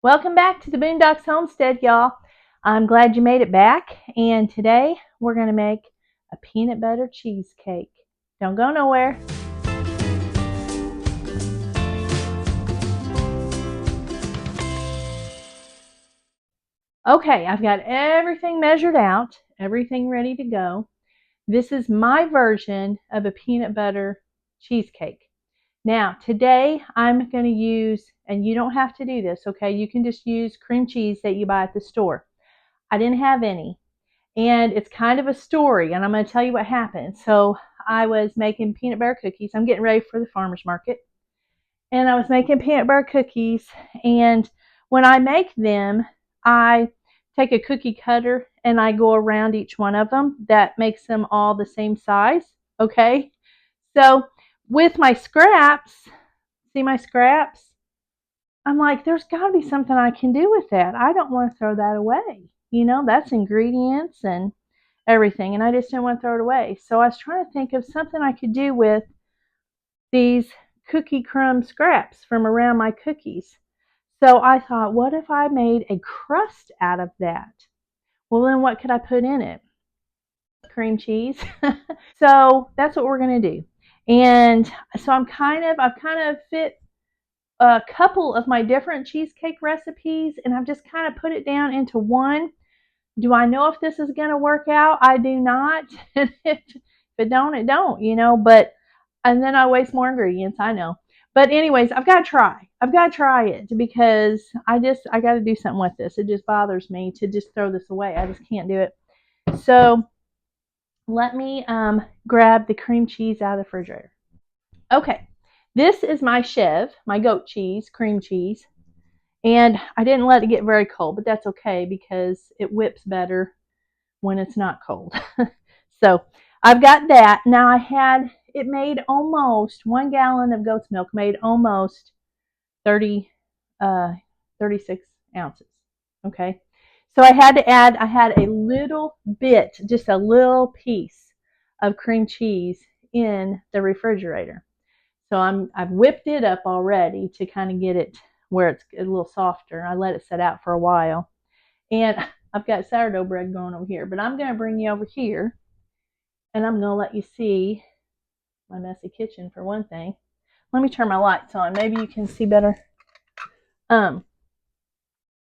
Welcome back to the Boondocks Homestead, y'all. I'm glad you made it back, and today we're going to make a peanut butter cheesecake. Don't go nowhere. Okay, I've got everything measured out, everything ready to go. This is my version of a peanut butter cheesecake. Now, today I'm going to use, and you don't have to do this, okay? You can just use cream cheese that you buy at the store. I didn't have any. And it's kind of a story, and I'm going to tell you what happened. So I was making peanut butter cookies. I'm getting ready for the farmer's market. And I was making peanut butter cookies. And when I make them, I take a cookie cutter and I go around each one of them. That makes them all the same size. Okay. So with my scraps, see my scraps? I'm like, there's got to be something I can do with that. I don't want to throw that away. You know, that's ingredients and everything, and I just didn't want to throw it away. So I was trying to think of something I could do with these cookie crumb scraps from around my cookies. So I thought, what if I made a crust out of that? Well, then what could I put in it? Cream cheese. So that's what we're going to do. And so I've kind of fit a couple of my different cheesecake recipes, and I've just kind of put it down into one. Do I know if this is going to work out? I do not. If it don't, it don't, you know, but, and then I waste more ingredients, I know. But anyways, I've got to try. I've got to try it because I got to do something with this. It just bothers me to just throw this away. I just can't do it. So let me grab the cream cheese out of the refrigerator. Okay, this is my Chev, my goat cheese, cream cheese. And I didn't let it get very cold, but that's okay because it whips better when it's not cold. So I've got that. Now it made almost 1 gallon of goat's milk, made almost 36 ounces. Okay. So I had a little bit, just a little piece of cream cheese in the refrigerator. So I've whipped it up already to kind of get it where it's a little softer. I let it set out for a while. And I've got sourdough bread going over here, but I'm going to bring you over here and I'm going to let you see my messy kitchen for one thing. Let me turn my lights on. Maybe you can see better. And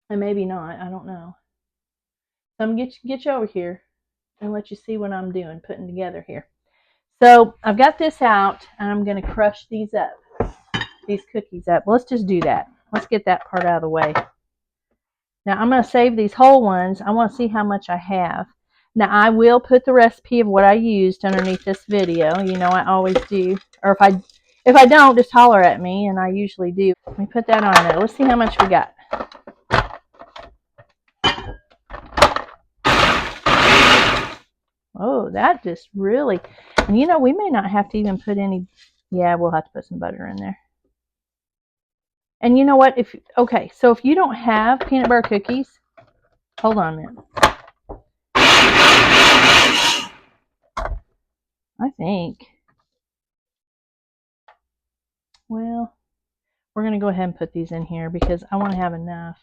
maybe not. I don't know. So I'm going to get you over here and let you see what I'm doing, putting together here. So I've got this out and I'm going to crush these up, these cookies up. Let's just do that. Let's get that part out of the way. Now I'm going to save these whole ones. I want to see how much I have. Now I will put the recipe of what I used underneath this video. You know I always do. Or if I don't, just holler at me, and I usually do. Let me put that on there. Let's see how much we got. Oh, that just really, and you know, we may not have to even put any, yeah, we'll have to put some butter in there. And you know what, okay, so if you don't have peanut butter cookies, hold on a minute. I think, well, we're going to go ahead and put these in here because I want to have enough.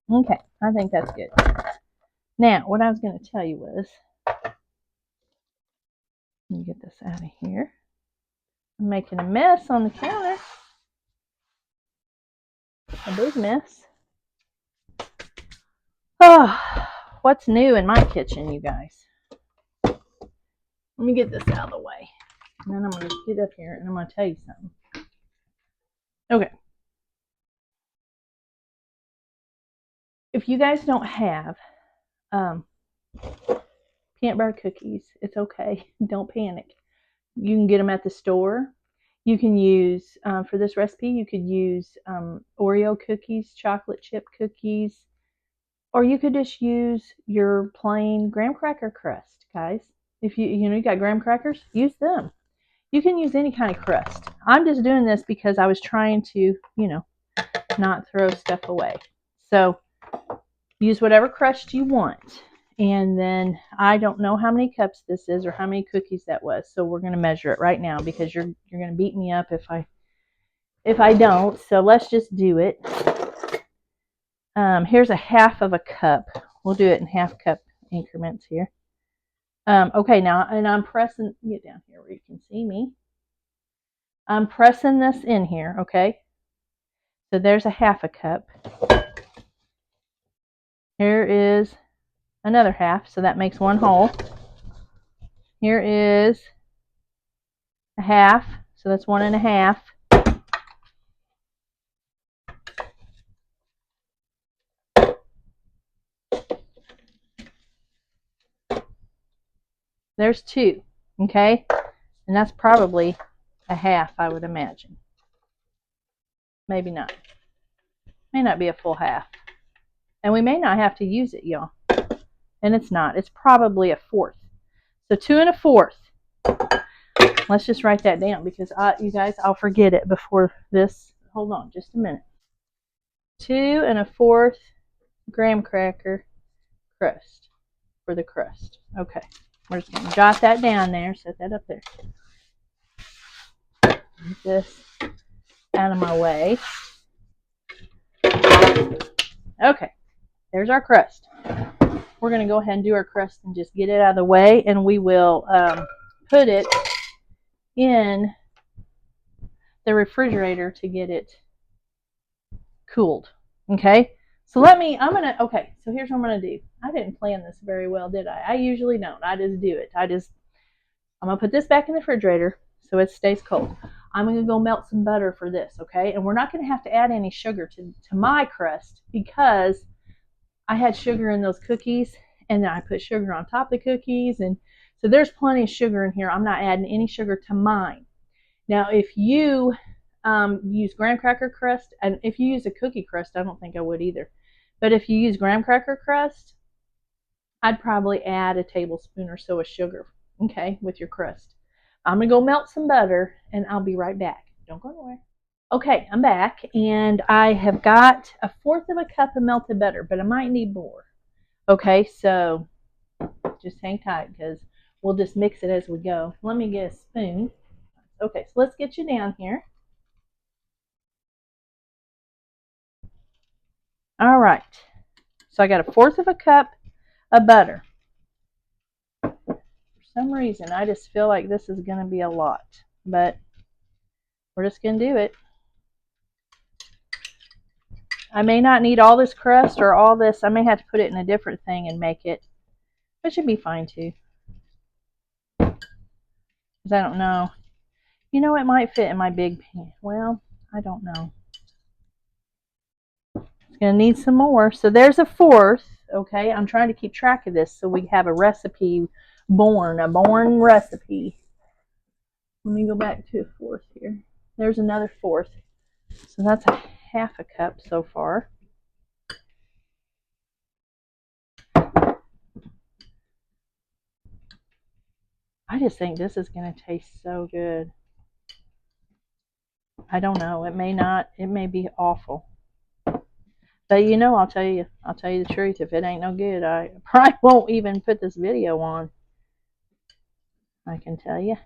Okay, I think that's good. Now, what I was going to tell you was, let me get this out of here. I'm making a mess on the counter. A big mess. Oh, what's new in my kitchen, you guys? Let me get this out of the way. And then I'm going to get up here and I'm going to tell you something. Okay. If you guys don't have peanut butter cookies, it's okay. Don't panic. You can get them at the store. You can use, for this recipe, you could use Oreo cookies, chocolate chip cookies, or you could just use your plain graham cracker crust, guys. If you got graham crackers, use them. You can use any kind of crust. I'm just doing this because I was trying to, not throw stuff away. So use whatever crust you want. And then I don't know how many cups this is or how many cookies that was. So we're going to measure it right now because you're going to beat me up if I don't. So let's just do it. Here's a half of a cup. We'll do it in half cup increments here. Okay, now, and I'm pressing, get down here where you can see me. I'm pressing this in here, okay? So there's a half a cup. Here is another half, so that makes one whole. Here is a half, so that's 1.5. There's 2, okay? And that's probably a half, I would imagine. Maybe not. May not be a full half. And we may not have to use it, y'all. And it's not. It's probably a 1/4. So 2 1/4. Let's just write that down because you guys, I'll forget it before this. Hold on just a minute. 2 1/4 graham cracker crust for the crust. Okay. We're just going to jot that down there. Set that up there. Get this out of my way. Okay. There's our crust. We're going to go ahead and do our crust and just get it out of the way, and we will put it in the refrigerator to get it cooled. Okay, so okay, so here's what I'm going to do. I didn't plan this very well, did I? I usually don't. I just do it. I'm going to put this back in the refrigerator so it stays cold. I'm going to go melt some butter for this, okay? And we're not going to have to add any sugar to my crust because I had sugar in those cookies, and then I put sugar on top of the cookies, and so there's plenty of sugar in here. I'm not adding any sugar to mine. Now, if you use graham cracker crust, and if you use a cookie crust, I don't think I would either. But if you use graham cracker crust, I'd probably add a tablespoon or so of sugar, okay, with your crust. I'm going to go melt some butter, and I'll be right back. Don't go nowhere. Okay, I'm back, and I have got a 1/4 of a cup of melted butter, but I might need more. Okay, so just hang tight because we'll just mix it as we go. Let me get a spoon. Okay, so let's get you down here. All right, so I got a 1/4 of a cup of butter. For some reason, I just feel like this is going to be a lot, but we're just going to do it. I may not need all this crust or all this. I may have to put it in a different thing and make it. It should be fine too. Because I don't know. You know, it might fit in my big pan. Well, I don't know. It's going to need some more. So there's a 1/4. Okay, I'm trying to keep track of this so we have a recipe born, a born recipe. Let me go back to a 1/4 here. There's another 1/4. So that's a half a cup so far. I just think this is going to taste so good. I don't know. It may not. It may be awful. But you know, I'll tell you the truth. If it ain't no good, I probably won't even put this video on. I can tell you.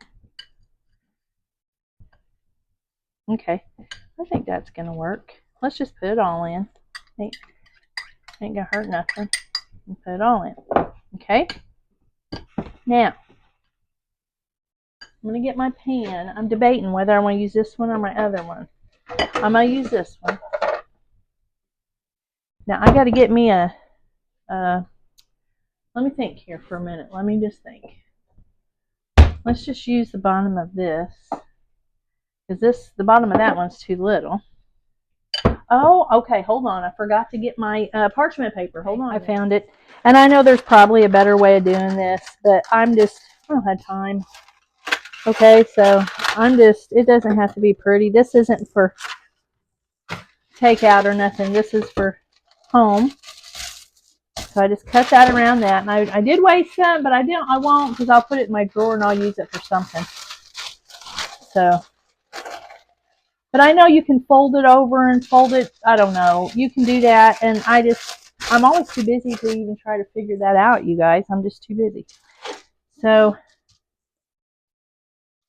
Okay, I think that's gonna work. Let's just put it all in. Ain't gonna hurt nothing. And put it all in. Okay. Now, I'm gonna get my pan. I'm debating whether I want to use this one or my other one. I'm gonna use this one. Now I got to get me a. Let me think here for a minute. Let me just think. Let's just use the bottom of this. Because the bottom of that one's too little. Oh, okay, hold on. I forgot to get my parchment paper. Hold on. I found it. And I know there's probably a better way of doing this, but I don't have time. Okay, so it doesn't have to be pretty. This isn't for takeout or nothing. This is for home. So I just cut that around that. And I did waste some, but I won't because I'll put it in my drawer and I'll use it for something. So, but I know you can fold it over and fold it. I don't know. You can do that. And I just I'm always too busy to even try to figure that out, you guys. I'm just too busy. So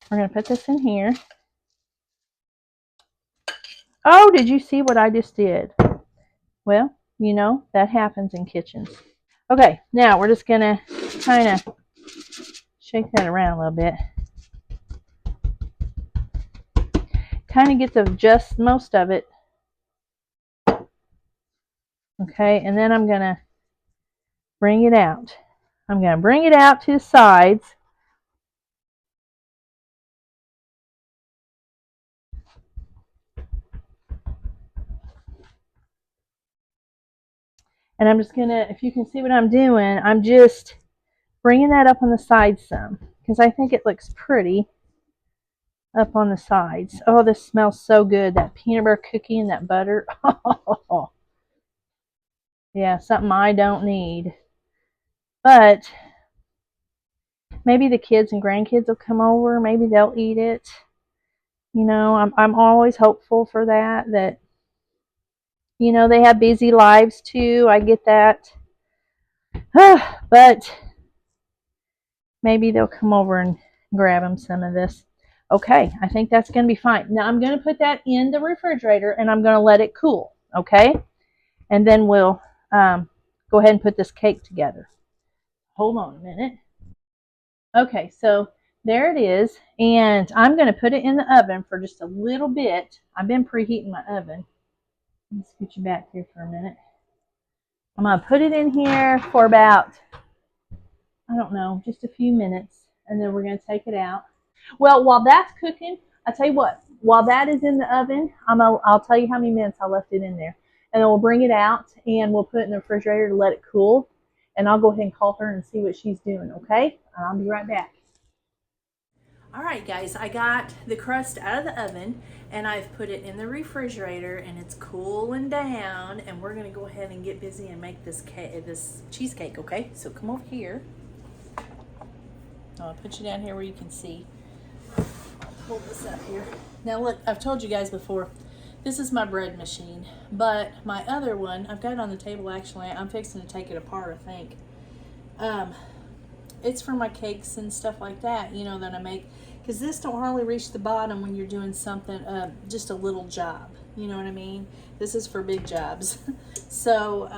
we're going to put this in here. Oh, did you see what I just did? Well, you know, that happens in kitchens. Okay, now we're just going to kind of shake that around a little bit. Kind of get to just most of it. Okay, and then I'm going to bring it out. I'm going to bring it out to the sides. And I'm just going to, if you can see what I'm doing, I'm just bringing that up on the sides some, because I think it looks pretty up on the sides. Oh, this smells so good. That peanut butter cookie and that butter. Oh, yeah, something I don't need. But maybe the kids and grandkids will come over. Maybe they'll eat it. You know, I'm always hopeful for that, you know, they have busy lives too. I get that. But maybe they'll come over and grab them some of this. Okay, I think that's going to be fine. Now I'm going to put that in the refrigerator and I'm going to let it cool, okay? And then we'll go ahead and put this cake together. Hold on a minute. Okay, so there it is. And I'm going to put it in the oven for just a little bit. I've been preheating my oven. Let me scoot you back here for a minute. I'm going to put it in here for about, I don't know, just a few minutes. And then we're going to take it out. Well, while that's cooking, I tell you what, while that is in the oven, I'll tell you how many minutes I left it in there. And then we'll bring it out and we'll put it in the refrigerator to let it cool. And I'll go ahead and call her and see what she's doing, okay? I'll be right back. All right, guys, I got the crust out of the oven and I've put it in the refrigerator and it's cooling down, and we're gonna go ahead and get busy and make this cheesecake, okay? So come over here. I'll put you down here where you can see. Hold this up here. Now look, I've told you guys before, this is my bread machine, but my other one, I've got it on the table actually. I'm fixing to take it apart, I think. It's for my cakes and stuff like that, you know, that I make, because this don't hardly reach the bottom when you're doing something, just a little job, you know what I mean? This is for big jobs. So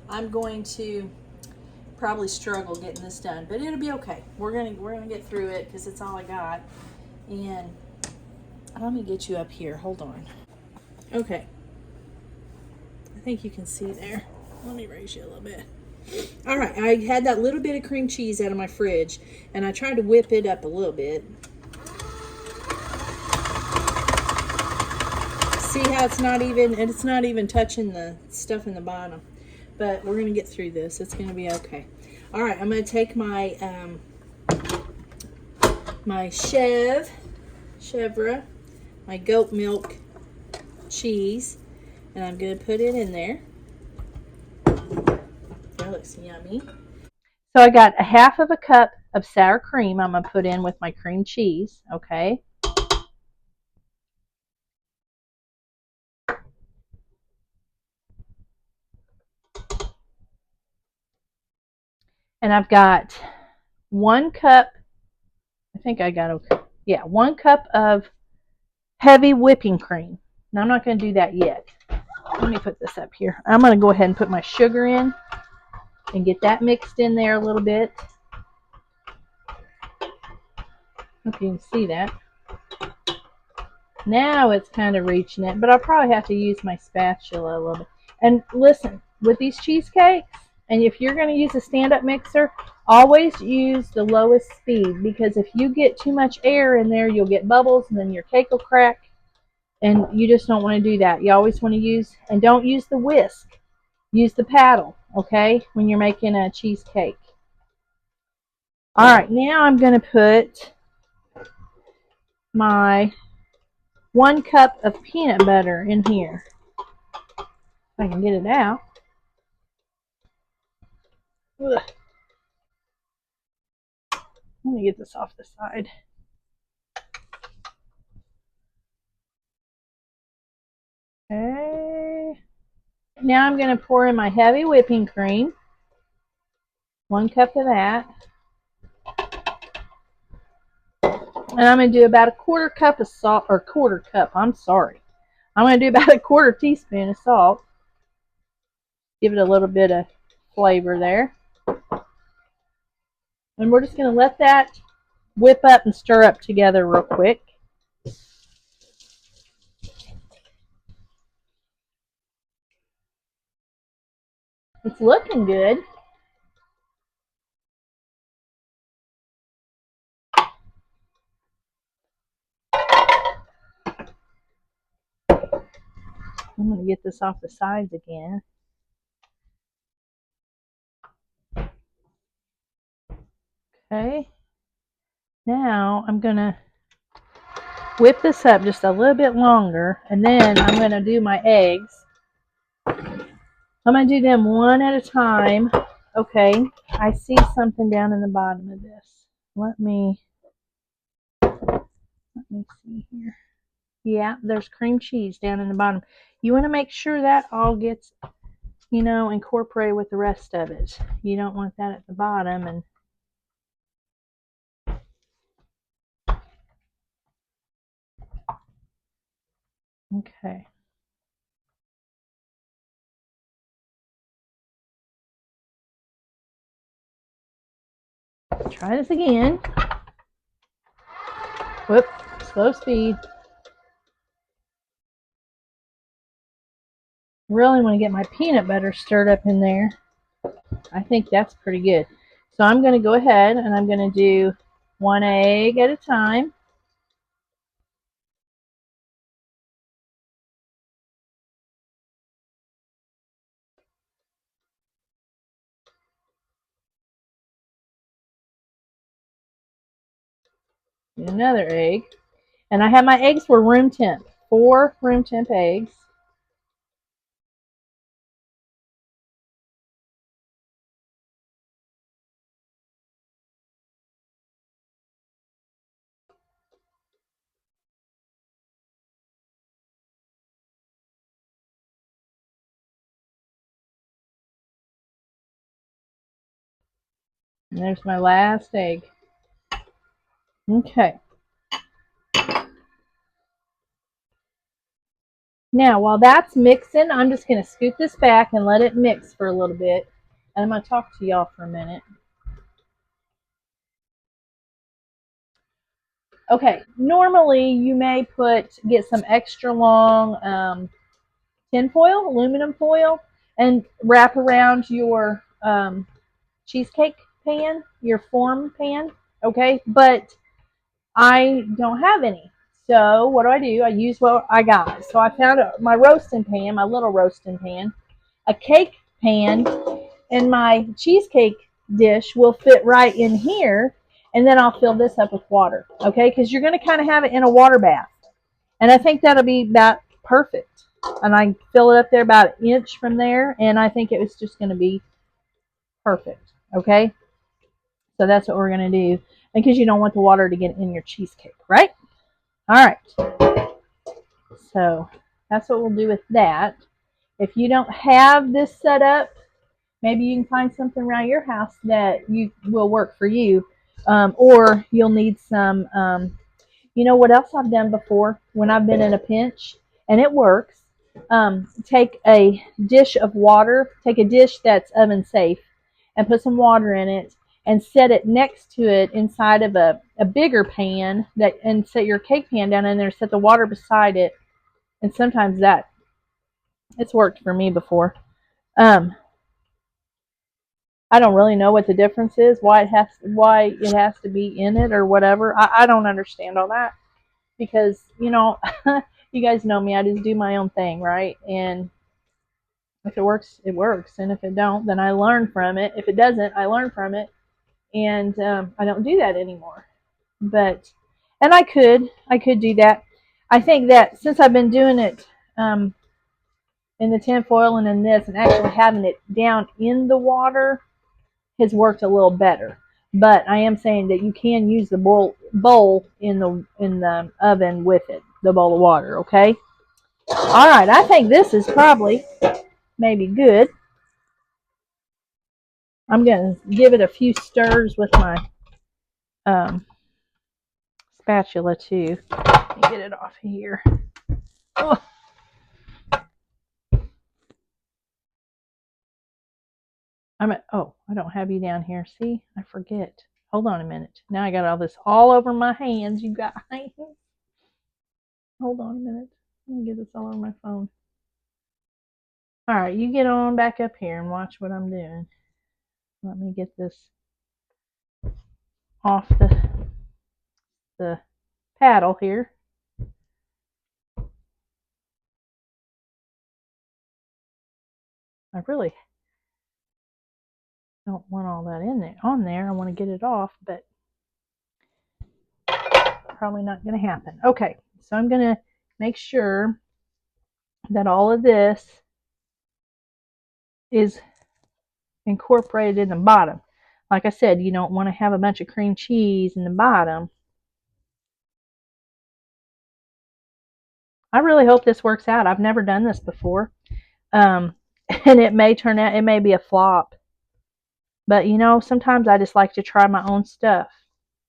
I'm going to probably struggle getting this done, but it'll be okay. We're gonna get through it because it's all I got. And let me get you up here. Hold on. Okay. I think you can see there. Let me raise you a little bit. All right, I had that little bit of cream cheese out of my fridge, and I tried to whip it up a little bit. See how it's not even touching the stuff in the bottom. But we're gonna get through this. It's gonna be okay. All right, I'm gonna take my my chèvre, my goat milk cheese, and I'm gonna put it in there. That looks yummy. So I got a half of a cup of sour cream I'm gonna put in with my cream cheese, okay? And I've got 1 cup, I think I got, yeah, 1 cup of heavy whipping cream. Now I'm not going to do that yet. Let me put this up here. I'm going to go ahead and put my sugar in and get that mixed in there a little bit. Hope you can see that. Now it's kind of reaching it, but I'll probably have to use my spatula a little bit. And listen, with these cheesecakes, and if you're going to use a stand-up mixer, always use the lowest speed, because if you get too much air in there, you'll get bubbles and then your cake will crack, and you just don't want to do that. You always want to use, and don't use the whisk, use the paddle, okay, when you're making a cheesecake. All right, now I'm going to put my 1 cup of peanut butter in here. If I can get it out. Ugh. Let me get this off the side. Okay. Now I'm going to pour in my heavy whipping cream. 1 cup of that. And I'm going to do about a 1/4 cup of salt, or 1/4 cup, I'm sorry. I'm going to do about a 1/4 teaspoon of salt. Give it a little bit of flavor there. And we're just going to let that whip up and stir up together real quick. It's looking good. I'm going to get this off the sides again. Okay. Now I'm going to whip this up just a little bit longer, and then I'm going to do my eggs. I'm going to do them one at a time. Okay, I see something down in the bottom of this. Let me see here. Yeah, there's cream cheese down in the bottom. You want to make sure that all gets, incorporated with the rest of it. You don't want that at the bottom. And okay. Try this again. Whoop, slow speed. Really want to get my peanut butter stirred up in there. I think that's pretty good. So I'm going to go ahead and I'm going to do 1 egg at a time. Do another egg. And I have my eggs were room temp. 4 room temp eggs. And there's my last egg. Okay. Now, while that's mixing, I'm just going to scoot this back and let it mix for a little bit. And I'm going to talk to y'all for a minute. Okay, normally you may get some extra long tin foil, aluminum foil, and wrap around your cheesecake pan, your form pan, okay? But I don't have any. So what do? I use what I got. So I found my roasting pan, my little roasting pan, a cake pan, and my cheesecake dish will fit right in here. And then I'll fill this up with water, okay? Because you're going to kind of have it in a water bath. And I think that'll be about perfect. And I fill it up there about 1 inch from there, and I think it was just going to be perfect, okay? So that's what we're going to do, because you don't want the water to get in your cheesecake, right? All right. So that's what we'll do with that. If you don't have this set up, maybe you can find something around your house that will work for you, or you'll need some. You know what else I've done before when I've been in a pinch, and it works. Take a dish of water, take a dish that's oven safe, and put some water in it, and set it next to it inside of a bigger pan, and set your cake pan down in there, set the water beside it, and sometimes it's worked for me before. I don't really know what the difference is, why it has to be in it or whatever. I don't understand all that, because you guys know me, I just do my own thing, right? And if it works, it works, and if it don't, then I learn from it. If it doesn't, I learn from it, and I don't do that anymore. And I could do that. I think that since I've been doing it in the tin foil and in this, and actually having it down in the water, has worked a little better. But I am saying that you can use the bowl in the oven with it, the bowl of water, okay? All right, I think this is probably maybe good. I'm going to give it a few stirs with my spatula too. Let me get it off here. Oh. I don't have you down here. See, I forget. Hold on a minute. Now I got all this all over my hands, you guys. Hold on a minute. Let me get this all over my phone. All right, you get on back up here and watch what I'm doing. Let me get this off the paddle here. I really don't want all that on there. I want to get it off, but probably not going to happen. Okay, so I'm going to make sure that all of this is incorporated in the bottom. Like I said, you don't want to have a bunch of cream cheese in the bottom. I really hope this works out. I've never done this before. And it may turn out, it may be a flop. But you know, sometimes I just like to try my own stuff.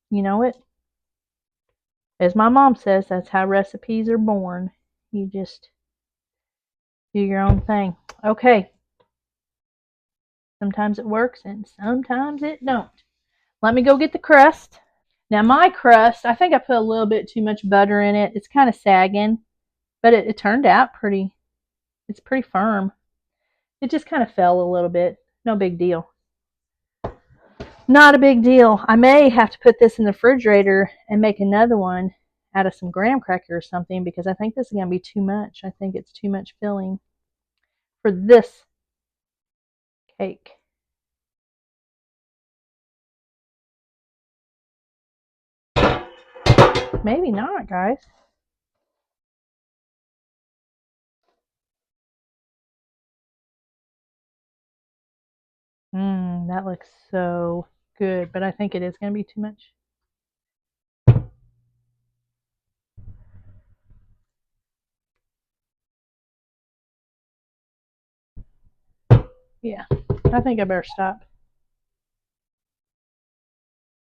You know it? As my mom says, that's how recipes are born. You just do your own thing. Okay. Sometimes it works and sometimes it don't. Let me go get the crust. Now my crust, I think I put a little bit too much butter in it. It's kind of sagging, but it turned out it's pretty firm. It just kind of fell a little bit. No big deal. Not a big deal. I may have to put this in the refrigerator and make another one out of some graham cracker or something because I think this is going to be too much. I think it's too much filling for this cake. Maybe not, guys. That looks so good, but I think it is going to be too much. Yeah, I think I better stop.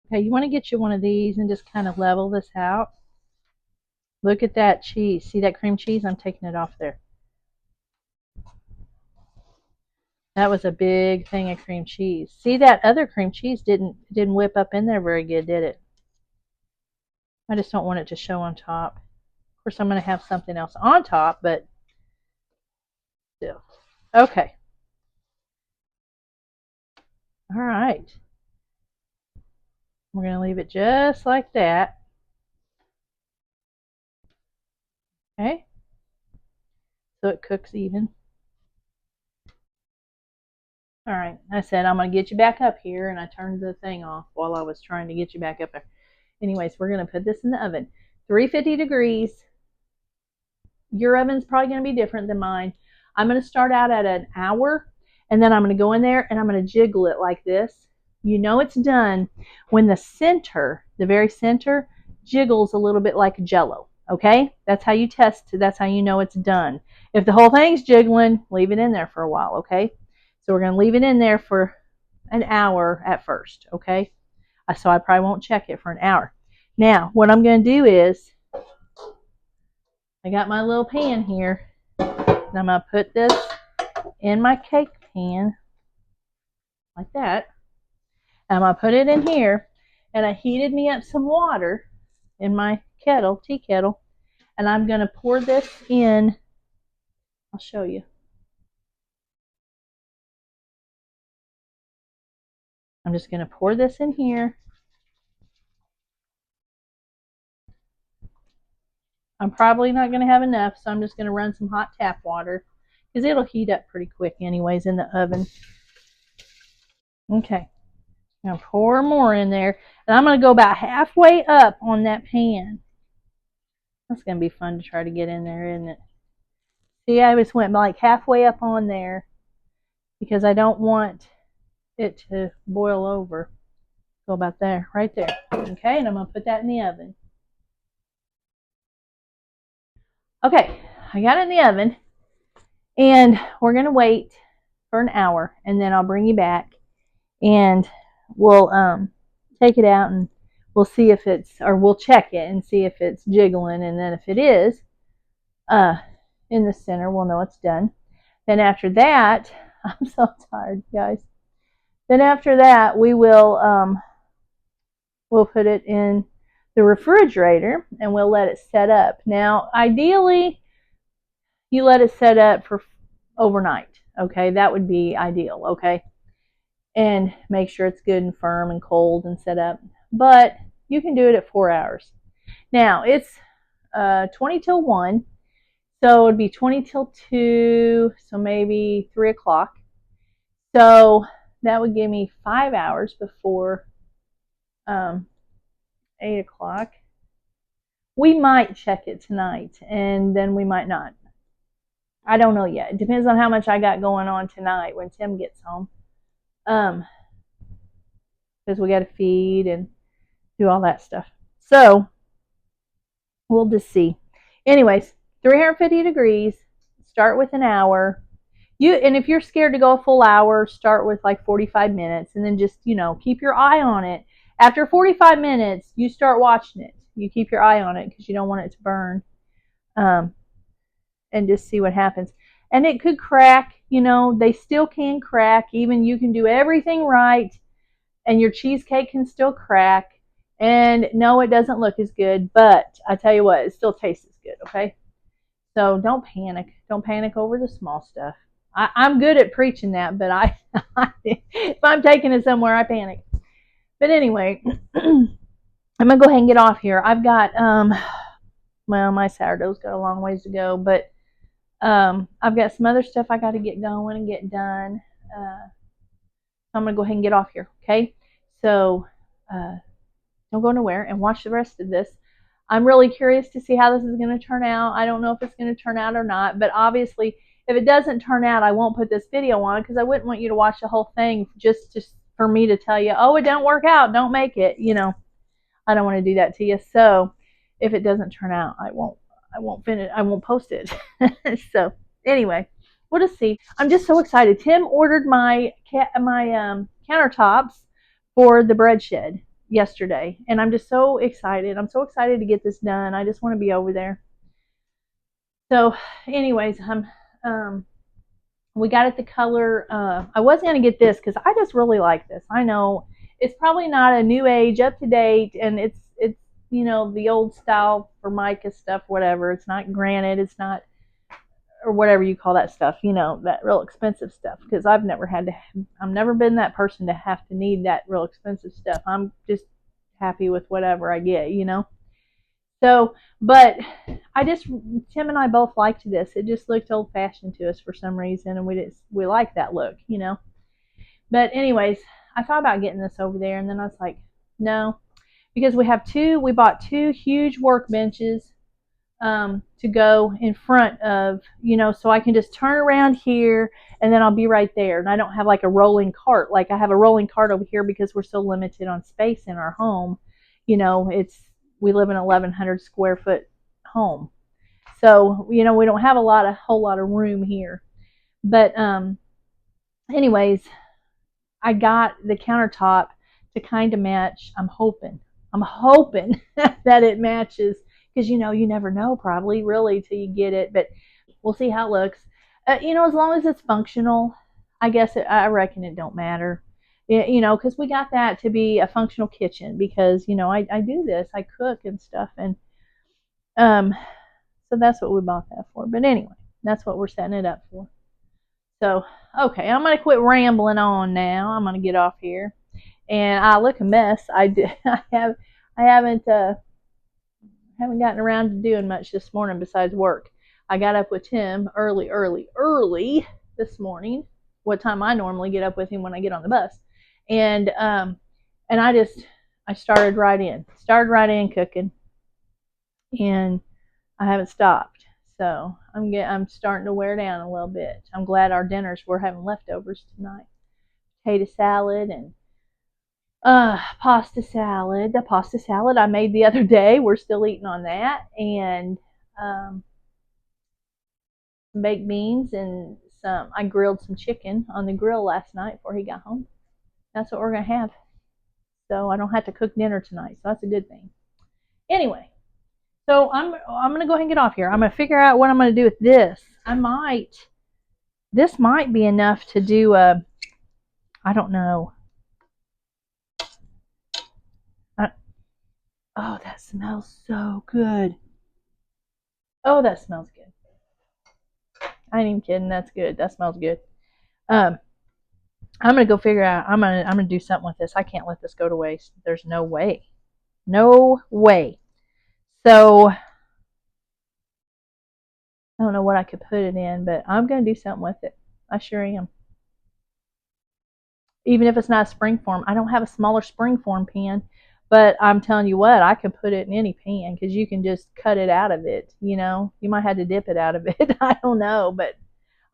Okay, you want to get you one of these and just kind of level this out. Look at that cheese. See that cream cheese? I'm taking it off there. That was a big thing of cream cheese. See, that other cream cheese didn't whip up in there very good, did it? I just don't want it to show on top. Of course, I'm going to have something else on top, but still. Okay. All right. We're going to leave it just like that. Okay. So it cooks even. All right. I said I'm going to get you back up here, and I turned the thing off while I was trying to get you back up there. Anyways, we're going to put this in the oven. 350 degrees. Your oven's probably going to be different than mine. I'm going to start out at an hour, and then I'm going to go in there and I'm going to jiggle it like this. You know it's done when the center, the very center, jiggles a little bit like Jello. Okay? That's how you test. That's how you know it's done. If the whole thing's jiggling, leave it in there for a while. Okay? So we're going to leave it in there for an hour at first. Okay? So I probably won't check it for an hour. Now, what I'm going to do is I got my little pan here, and I'm going to put this in my cake pan, like that. And I'm going to put it in here, and I heated me up some water in my kettle, tea kettle, and I'm going to pour this in. I'll show you. I'm just going to pour this in here. I'm probably not going to have enough, so I'm just going to run some hot tap water because it'll heat up pretty quick anyways in the oven. Okay. I'm going to pour more in there, and I'm going to go about halfway up on that pan. That's going to be fun to try to get in there, isn't it? See, I just went like halfway up on there because I don't want it to boil over. Go about there, right there. Okay, and I'm going to put that in the oven. Okay, I got it in the oven, And we're going to wait for an hour, and then I'll bring you back, and we'll take it out, and we'll see if it's, or we'll check it and see if it's jiggling, and then if it is in the center, we'll know it's done. Then after that, I'm so tired, guys. Then after that, we'll put it in the refrigerator, and we'll let it set up. Now, ideally, you let it set up for overnight. Okay, that would be ideal. Okay, and make sure it's good and firm and cold and set up. But you can do it at 4 hours. Now it's 20 till 1, so it'd be 20 till 2, so maybe 3 o'clock. So that would give me 5 hours before 8 o'clock. We might check it tonight, and then we might not. I don't know yet. It depends on how much I got going on tonight when Tim gets home. Because we got to feed and do all that stuff. So we'll just see. Anyways, 350 degrees. Start with an hour. And if you're scared to go a full hour, start with like 45 minutes, and then just keep your eye on it. After 45 minutes, you start watching it. You keep your eye on it because you don't want it to burn. And just see what happens. And it could crack. They still can crack. Even you can do everything right, and your cheesecake can still crack. And no, it doesn't look as good, but I tell you what, it still tastes as good, okay? So don't panic. Don't panic over the small stuff. I'm good at preaching that, but if I'm taking it somewhere, I panic. But anyway, I'm going to go ahead and get off here. I've got, well, my sourdough's got a long ways to go, but I've got some other stuff I got to get going and get done. I'm going to go ahead and get off here, okay? So don't go nowhere and watch the rest of this. I'm really curious to see how this is going to turn out. I don't know if it's going to turn out or not, but obviously, if it doesn't turn out, I won't put this video on because I wouldn't want you to watch the whole thing just for me to tell you, oh, it don't work out, don't make it. I don't want to do that to you. So if it doesn't turn out, I won't finish. I won't post it. So anyway, we'll just see. I'm just so excited. Tim ordered my countertops for the bread shed yesterday, and I'm just so excited. I'm so excited to get this done. I just want to be over there. So anyways, we got it the color. I was going to get this because I just really like this. I know it's probably not a new age, up to date, and it's the old style Formica stuff, whatever. It's not granite, it's not, or whatever you call that stuff, that real expensive stuff, because I've never been that person to have to need that real expensive stuff. I'm just happy with whatever I get. So, but Tim and I both liked this. It just looked old fashioned to us for some reason, and we like that look. But anyways, I thought about getting this over there, and then I was like, no, because we bought 2 huge workbenches to go in front of, so I can just turn around here, and then I'll be right there. And I don't have like a rolling cart. Like I have a rolling cart over here because we're so limited on space in our home. We live in an 1,100 square foot home. So, we don't have a whole lot of room here. But anyways, I got the countertop to kind of match. I'm hoping that it matches, because you never know, probably, really, till you get it. But we'll see how it looks. As long as it's functional, I guess I reckon it don't matter. Because we got that to be a functional kitchen, because I do this, I cook and stuff, and so that's what we bought that for. But anyway, that's what we're setting it up for. So okay, I'm gonna quit rambling on now. I'm gonna get off here, and I look a mess. I haven't gotten around to doing much this morning besides work. I got up with Tim early this morning. What time I normally get up with him when I get on the bus, and I started right in cooking, and I haven't stopped. So I'm starting to wear down a little bit. I'm glad our dinners, we're having leftovers tonight. Potato salad and pasta salad. The pasta salad I made the other day, we're still eating on that. And some baked beans and I grilled some chicken on the grill last night before he got home. That's what we're going to have. So I don't have to cook dinner tonight. So that's a good thing. Anyway, so I'm going to go ahead and get off here. I'm going to figure out what I'm going to do with this. This might be enough to do I don't know. Oh, that smells so good. Oh, that smells good. I ain't even kidding. That's good. That smells good. I'm gonna go figure out. I'm gonna do something with this. I can't let this go to waste. There's no way. No way. So I don't know what I could put it in, but I'm gonna do something with it. I sure am. Even if it's not a springform, I don't have a smaller springform pan, but I'm telling you what, I can put it in any pan because you can just cut it out of it. You know, you might have to dip it out of it. I don't know, but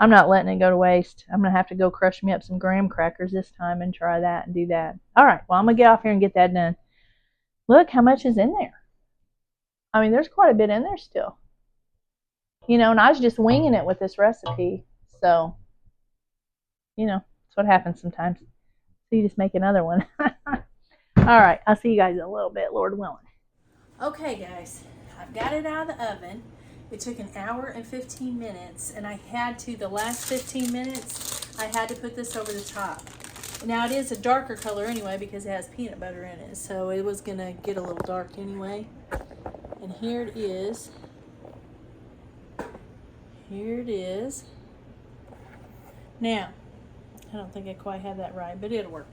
I'm not letting it go to waste. I'm going to have to go crush me up some graham crackers this time and try that and do that. All right, well, I'm going to get off here and get that done. Look how much is in there. I mean, there's quite a bit in there still. You know, and I was just winging it with this recipe. So, you know, that's what happens sometimes. So you just make another one. All right, I'll see you guys in a little bit, Lord willing. Okay, guys, I've got it out of the oven. It took an hour and 15 minutes, and I had to, the last 15 minutes, I had to put this over the top. Now, it is a darker color anyway because it has peanut butter in it, so it was going to get a little dark anyway. And here it is. Here it is. Now, I don't think I quite have that right, but it'll work.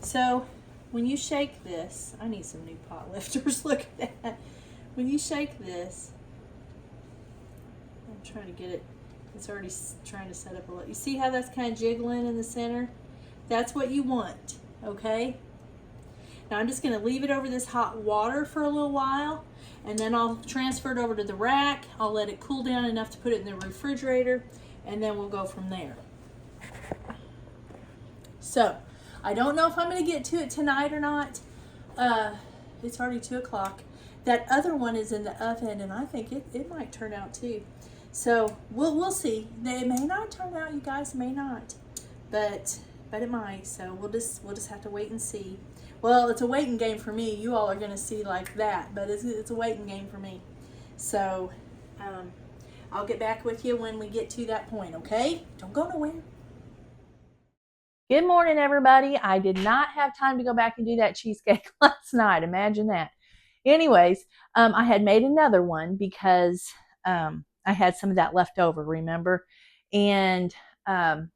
So, when you shake this, I need some new pot lifters, look at that. When you shake this, I'm trying to get it, it's already trying to set up a little. You see how that's kind of jiggling in the center? That's what you want, okay? Now I'm just going to leave it over this hot water for a little while, and then I'll transfer it over to the rack. I'll let it cool down enough to put it in the refrigerator, and then we'll go from there. So, I don't know if I'm going to get to it tonight or not. It's already 2 o'clock. That other one is in the oven, and I think it might turn out too. So we'll see. It may not turn out, you guys, may not, but it might. So we'll just have to wait and see. Well, it's a waiting game for me. You all are going to see like that, but it's a waiting game for me. So I'll get back with you when we get to that point. Okay? Don't go nowhere. Good morning, everybody. I did not have time to go back and do that cheesecake last night. Imagine that. Anyways, I had made another one because I had some of that left over, remember? And so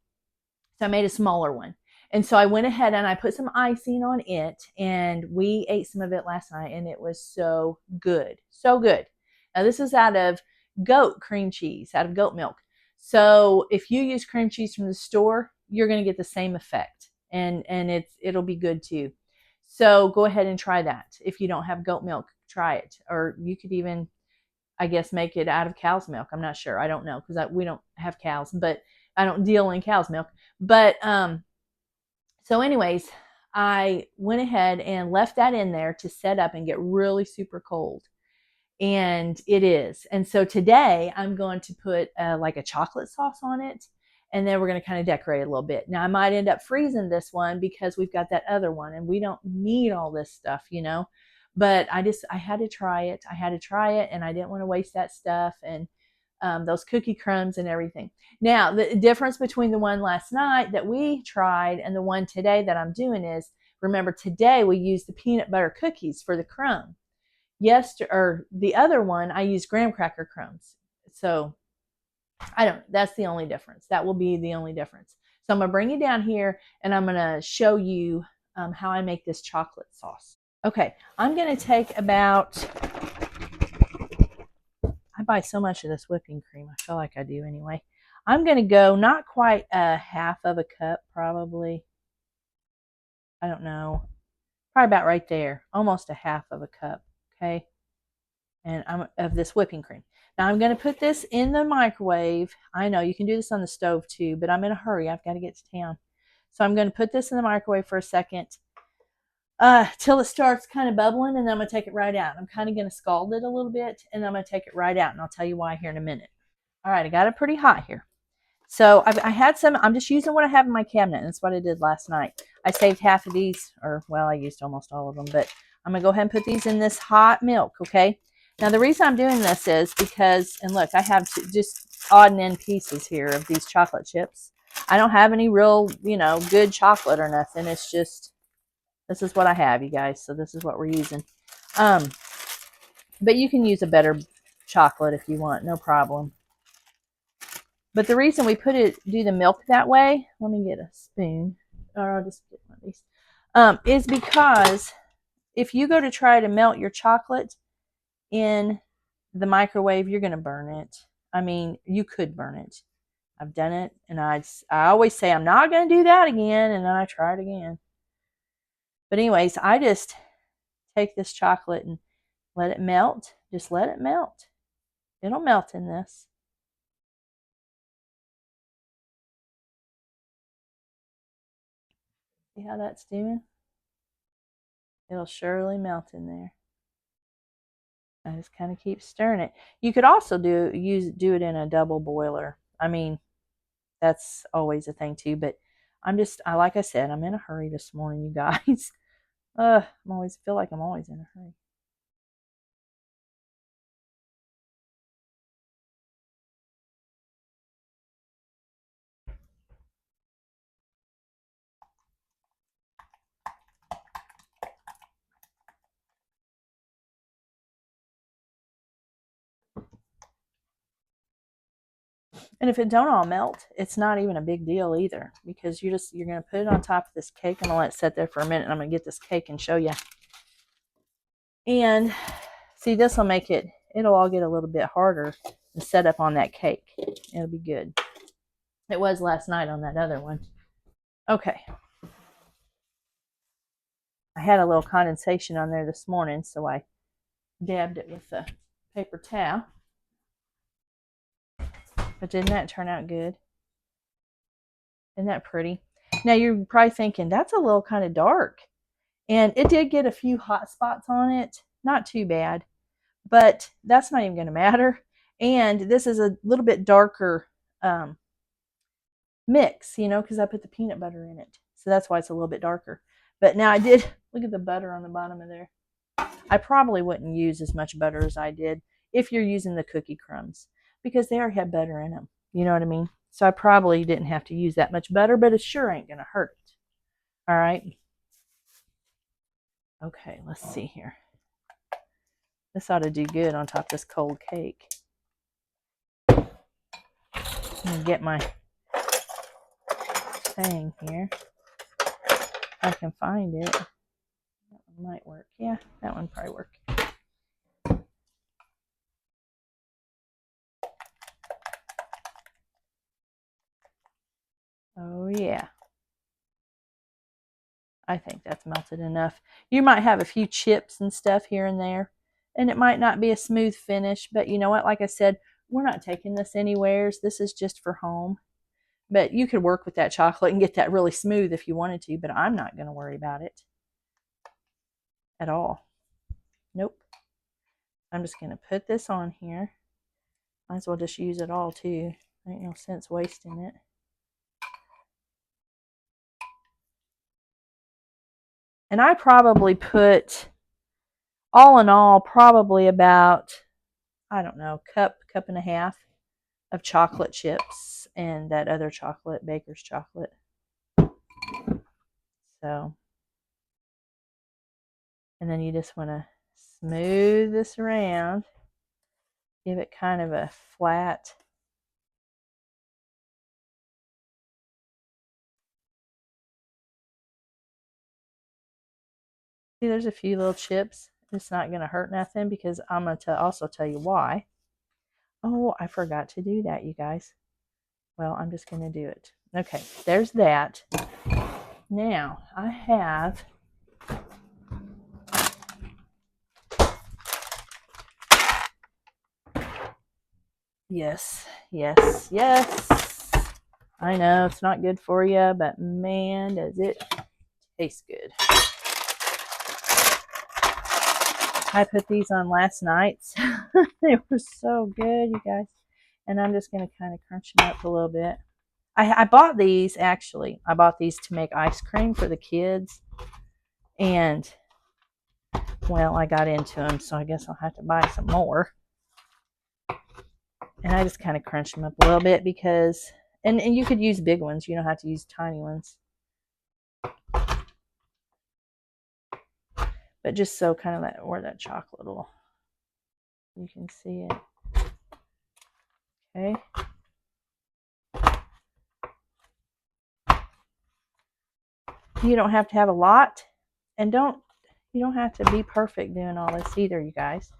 I made a smaller one. And so I went ahead and I put some icing on it, and we ate some of it last night, and it was so good. So good. Now, this is out of goat cream cheese, out of goat milk. So if you use cream cheese from the store, you're going to get the same effect, and it'll be good too. So go ahead and try that. If you don't have goat milk, try it. Or you could even, I guess, make it out of cow's milk. I'm not sure. I don't know because we don't have cows, but I don't deal in cow's milk. But so anyways, I went ahead and left that in there to set up and get really super cold. And it is. And so today I'm going to put like a chocolate sauce on it. And then we're going to kind of decorate it a little bit. Now I might end up freezing this one because we've got that other one and we don't need all this stuff, you know. But I had to try it. I had to try it, and I didn't want to waste that stuff and those cookie crumbs and everything. Now the difference between the one last night that we tried and the one today that I'm doing is, remember today we used the peanut butter cookies for the crumb. Or the other one I used graham cracker crumbs. So that's the only difference. That will be the only difference. So I'm going to bring you down here and I'm going to show you how I make this chocolate sauce. Okay, I'm going to take about, I buy so much of this whipping cream. I feel like I do anyway. I'm going to go not quite a half of a cup, probably. I don't know. Probably about right there. Almost a half of a cup. Okay. And I'm of this whipping cream. Now I'm going to put this in the microwave. I know you can do this on the stove too, but I'm in a hurry. I've got to get to town. So I'm going to put this in the microwave for a second till it starts kind of bubbling, and then I'm going to take it right out. I'm kind of going to scald it a little bit, and then I'm going to take it right out, and I'll tell you why here in a minute. All right, I got it pretty hot here. So I had some, I'm just using what I have in my cabinet. And that's what I did last night. I saved half of these, or well, I used almost all of them, but I'm going to go ahead and put these in this hot milk, okay? Now the reason I'm doing this is because, and look, I have just odd and end pieces here of these chocolate chips. I don't have any real, you know, good chocolate or nothing. It's just, this is what I have, you guys. So this is what we're using. But you can use a better chocolate if you want, no problem. But the reason we do the milk that way, let me get a spoon, or I'll just get one of these, is because if you go to try to melt your chocolate in the microwave, you're going to burn it. I mean, you could burn it. I've done it, and I always say I'm not going to do that again, and then I try it again. But anyways, I just take this chocolate and let it melt. Just let it melt. It'll melt in this. See how that's doing? It'll surely melt in there. I just kind of keep stirring it. You could also do it in a double boiler. I mean, that's always a thing too. But like I said, I'm in a hurry this morning, you guys. I always feel like I'm always in a hurry. And if it don't all melt, it's not even a big deal either, because you're going to put it on top of this cake. I'm going to let it sit there for a minute, and I'm going to get this cake and show you. And see, this will make it'll all get a little bit harder to set up on that cake. It'll be good. It was last night on that other one. Okay. I had a little condensation on there this morning, so I dabbed it with a paper towel. But didn't that turn out good? Isn't that pretty? Now you're probably thinking, that's a little kind of dark. And it did get a few hot spots on it. Not too bad. But that's not even going to matter. And this is a little bit darker mix, you know, because I put the peanut butter in it. So that's why it's a little bit darker. But now I did, look at the butter on the bottom of there. I probably wouldn't use as much butter as I did if you're using the cookie crumbs, because they already have butter in them. You know what I mean? So I probably didn't have to use that much butter, but it sure ain't going to hurt it. All right. Okay, let's see here. This ought to do good on top of this cold cake. I'm going to get my thing here. If I can find it. That one might work. Yeah, that one probably work. Oh, yeah. I think that's melted enough. You might have a few chips and stuff here and there, and it might not be a smooth finish, but you know what? Like I said, we're not taking this anywheres. This is just for home. But you could work with that chocolate and get that really smooth if you wanted to, but I'm not going to worry about it at all. Nope. I'm just going to put this on here. Might as well just use it all too. Ain't no sense wasting it. And I probably put, all in all, probably about, I don't know, cup and a half of chocolate chips and that other chocolate, baker's chocolate. So, and then you just want to smooth this around, give it kind of a flat. See, there's a few little chips. It's not going to hurt nothing, because I'm going to also tell you why. Oh, I forgot to do that, you guys. Well, I'm just going to do it. Okay, there's that. Now, I have yes. I know it's not good for you, but man, does it taste good. I put these on last night. They were so good, you guys. And I'm just going to kind of crunch them up a little bit. I bought these, actually. I bought these to make ice cream for the kids. And, well, I got into them, so I guess I'll have to buy some more. And I just kind of crunch them up a little bit because, and you could use big ones. You don't have to use tiny ones. But just so kind of that, where that chocolate will, you can see it. Okay. You don't have to have a lot, and you don't have to be perfect doing all this either, you guys.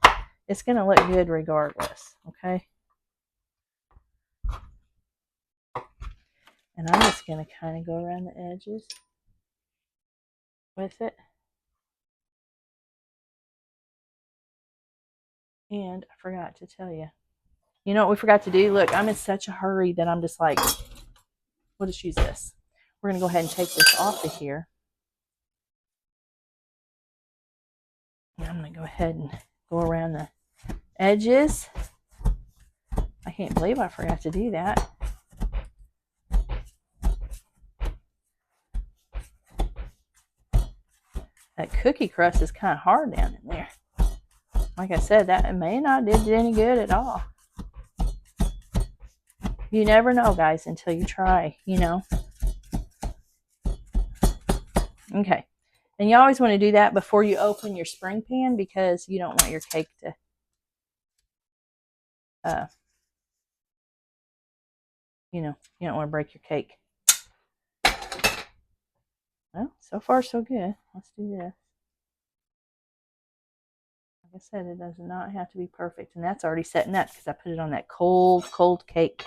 It's going to look good regardless, okay? And I'm just going to kind of go around the edges with it. And I forgot to tell you. You know what we forgot to do? Look, I'm in such a hurry that I'm just like, we'll just use this. We're going to go ahead and take this off of here. And I'm going to go ahead and go around the edges. I can't believe I forgot to do that. That cookie crust is kind of hard down in there. Like I said, that may not did any good at all. You never know, guys, until you try, you know. Okay. And you always want to do that before you open your spring pan because you don't want your cake to you know, you don't want to break your cake. Well, so far so good. Let's do this. Like I said, it does not have to be perfect. And that's already setting up because I put it on that cold, cold cake.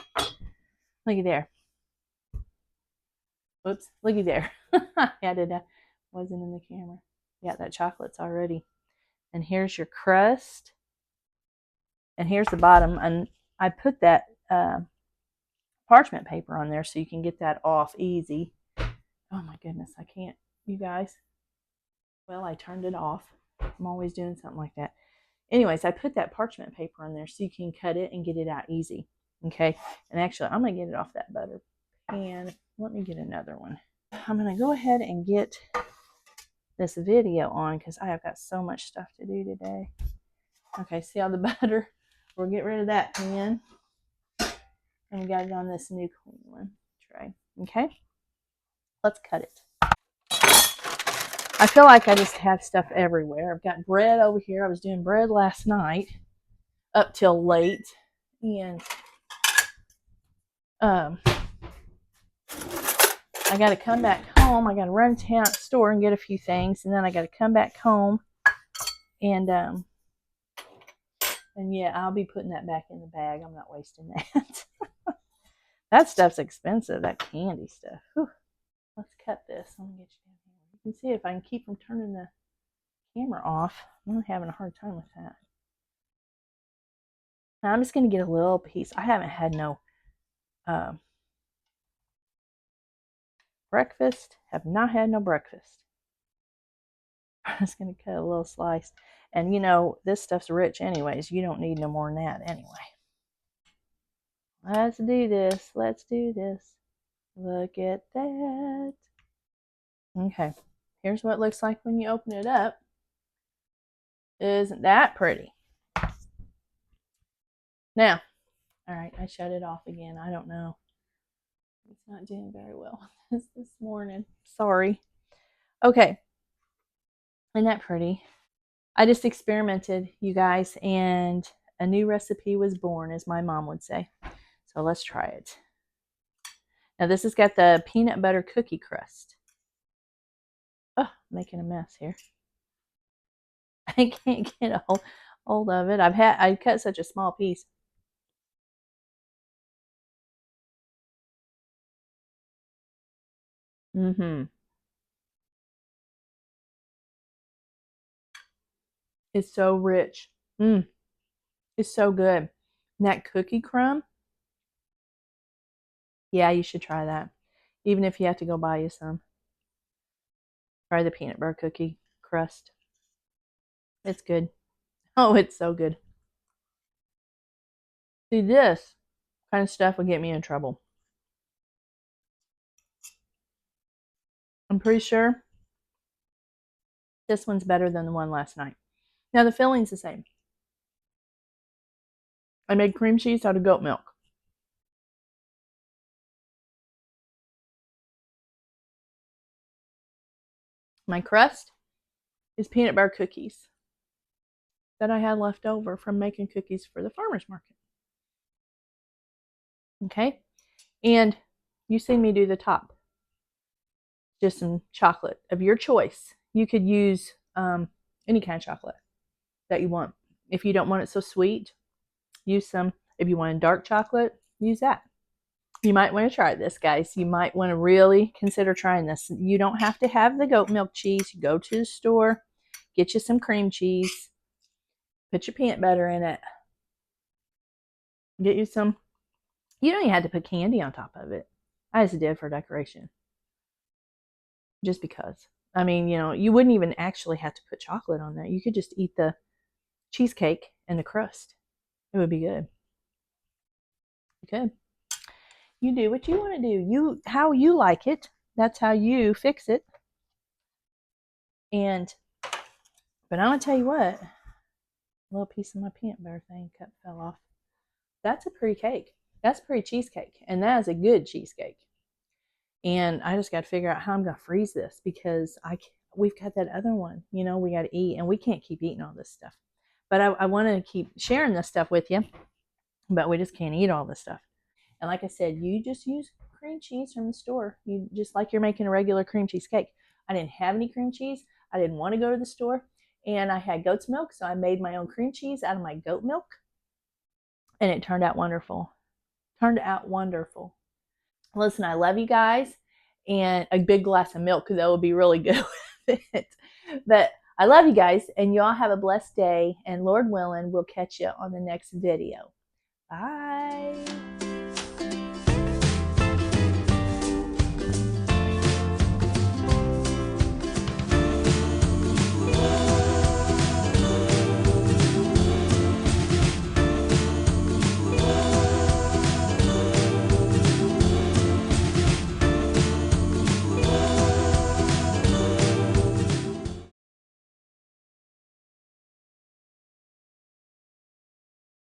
Looky there. Oops, looky there. I added a, wasn't in the camera. Yeah, that chocolate's already. And here's your crust. And here's the bottom. And I put that parchment paper on there so you can get that off easy. Oh my goodness, I can't, you guys. Well, I turned it off. I'm always doing something like that. Anyways, I put that parchment paper on there so you can cut it and get it out easy. Okay, and actually, I'm going to get it off that butter pan. Let me get another one. I'm going to go ahead and get this video on because I have got so much stuff to do today. Okay, see all the butter? We'll get rid of that pan. And we got it on this new clean one tray. Okay, let's cut it. I feel like I just have stuff everywhere. I've got bread over here. I was doing bread last night up till late. And I got to come back home. I got to run to the store and get a few things. And then I got to come back home. And yeah, I'll be putting that back in the bag. I'm not wasting that. That stuff's expensive, that candy stuff. Whew. Let's cut this. Let me get you down here. You can see if I can keep from turning the camera off. I'm having a hard time with that. Now I'm just going to get a little piece. I haven't had no breakfast. Have not had no breakfast. I'm just going to cut a little slice. And you know, this stuff's rich anyways. You don't need no more than that anyway. Let's do this. Let's do this. Look at that. Okay. Here's what it looks like when you open it up. Isn't that pretty? Now, all right, I shut it off again. I don't know. It's not doing very well this morning. Sorry. Okay. Isn't that pretty? I just experimented, you guys, and a new recipe was born, as my mom would say. So let's try it. Now this has got the peanut butter cookie crust. Oh, making a mess here. I can't get a hold of it. I cut such a small piece. It's so rich. It's so good. And that cookie crumb. Yeah, you should try that. Even if you have to go buy you some. Try the peanut butter cookie crust. It's good. Oh, it's so good. See this. kind of stuff would get me in trouble. I'm pretty sure this one's better than the one last night. Now the filling's the same. I made cream cheese out of goat milk. My crust is peanut butter cookies that I had left over from making cookies for the farmer's market. Okay, and you see me do the top. Just some chocolate of your choice. You could use any kind of chocolate that you want. If you don't want it so sweet, use some. If you want a dark chocolate, use that. You might want to try this, guys. You might want to really consider trying this. You don't have to have the goat milk cheese. You go to the store, get you some cream cheese, put your peanut butter in it, get you some. You don't even have to put candy on top of it. I just did for decoration. Just because. I mean, you know, you wouldn't even actually have to put chocolate on there. You could just eat the cheesecake and the crust. It would be good. Good. You do what you want to do. You how you like it. That's how you fix it. And but I'm gonna tell you what, a little piece of my peanut butter thing fell off. That's a pretty cake. That's a pretty cheesecake, and that is a good cheesecake. And I just got to figure out how I'm gonna freeze this because we've got that other one. You know, we got to eat, and we can't keep eating all this stuff. But I want to keep sharing this stuff with you, but we just can't eat all this stuff. And like I said, you just use cream cheese from the store. You just like you're making a regular cream cheese cake. I didn't have any cream cheese. I didn't want to go to the store. And I had goat's milk, so I made my own cream cheese out of my goat milk. And it turned out wonderful. Turned out wonderful. Listen, I love you guys. And a big glass of milk, that would be really good with it. But I love you guys, and y'all have a blessed day. And Lord willing, we'll catch you on the next video. Bye.